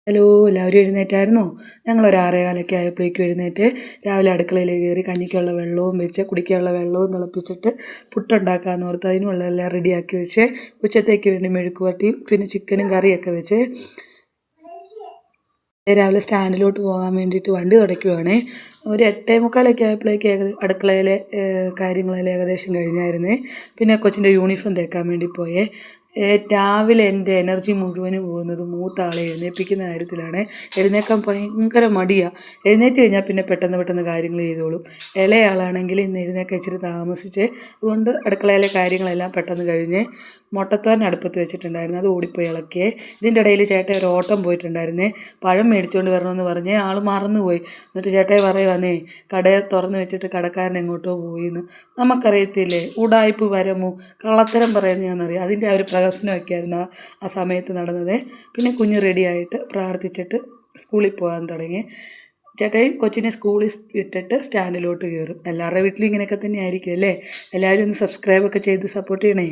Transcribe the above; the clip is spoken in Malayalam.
ഹലോ, എല്ലാവരും എഴുന്നേറ്റായിരുന്നോ? ഞങ്ങളൊരു 6:15 ആയപ്പോഴേക്കും എഴുന്നേറ്റ് രാവിലെ അടുക്കളയിൽ കയറി കഞ്ഞിക്കുള്ള വെള്ളവും വെച്ച് കുടിക്കാനുള്ള വെള്ളവും തിളപ്പിച്ചിട്ട് പുട്ടുണ്ടാക്കാമെന്ന് ഓർത്ത് അതിനുള്ള എല്ലാം റെഡിയാക്കി വെച്ച് ഉച്ചത്തേക്ക് വേണ്ടി മെഴുക്ക് വരട്ടിയും പിന്നെ ചിക്കനും കറിയൊക്കെ വെച്ച് രാവിലെ സ്റ്റാൻഡിലോട്ട് പോകാൻ വേണ്ടിയിട്ട് വണ്ടി തുടയ്ക്കുവാണേ. ഒരു 8:45 ആയപ്പോഴേക്ക് അടുക്കളയിലെ കാര്യങ്ങളെല്ലാം ഏകദേശം കഴിഞ്ഞായിരുന്നേ. പിന്നെ കൊച്ചിൻ്റെ യൂണിഫോം തേക്കാൻ വേണ്ടി പോയേ. രാവിലെ എൻ്റെ എനർജി മുഴുവനും പോകുന്നത് മൂത്ത ആളെ എഴുന്നേൽപ്പിക്കുന്ന കാര്യത്തിലാണ്. എഴുന്നേൽക്കാൻ ഭയങ്കര മടിയാണ്. എഴുന്നേറ്റ് കഴിഞ്ഞാൽ പിന്നെ പെട്ടെന്ന് കാര്യങ്ങൾ ചെയ്തോളും. ഇളയാളാണെങ്കിൽ ഇന്ന് എഴുന്നേൽക്കാൻ ഇച്ചിരി താമസിച്ച്, അതുകൊണ്ട് അടുക്കളയിലെ കാര്യങ്ങളെല്ലാം പെട്ടെന്ന് കഴിഞ്ഞ് മുട്ടത്തോരൻ അടുപ്പത്ത് വെച്ചിട്ടുണ്ടായിരുന്നു, അത് ഓടിപ്പോയി ഇളക്കിയേ. ഇതിൻ്റെ ഇടയിൽ ചേട്ടൻ ഒരു ഓട്ടം പോയിട്ടുണ്ടായിരുന്നേ. പഴം മേടിച്ചുകൊണ്ട് വരണമെന്ന് പറഞ്ഞ് ആൾ മറന്നുപോയി. എന്നിട്ട് ചേട്ടായി പറയുവാന്നേ, കടയെ തുറന്ന് വെച്ചിട്ട് കടക്കാരൻ എങ്ങോട്ടോ പോയിന്ന്. നമുക്കറിയത്തില്ലേ, ഉടായ്പ് വരമോ കള്ളത്തരം പറയുന്നതാണെന്നറിയാം. അതിൻ്റെ ആ ഒരു പ്രഹസനമൊക്കെ ആയിരുന്നു ആ സമയത്ത് നടന്നത്. പിന്നെ കുഞ്ഞ് റെഡിയായിട്ട് പ്രാർത്ഥിച്ചിട്ട് സ്കൂളിൽ പോകാൻ തുടങ്ങി. ചേട്ടായി കൊച്ചിനെ സ്കൂളിൽ വിട്ടിട്ട് സ്റ്റാൻഡിലോട്ട് കയറും. എല്ലാവരുടെ വീട്ടിലും ഇങ്ങനെയൊക്കെ തന്നെ ആയിരിക്കും അല്ലേ? എല്ലാവരും ഒന്ന് സബ്സ്ക്രൈബൊക്കെ ചെയ്ത് സപ്പോർട്ട് ചെയ്യണേ.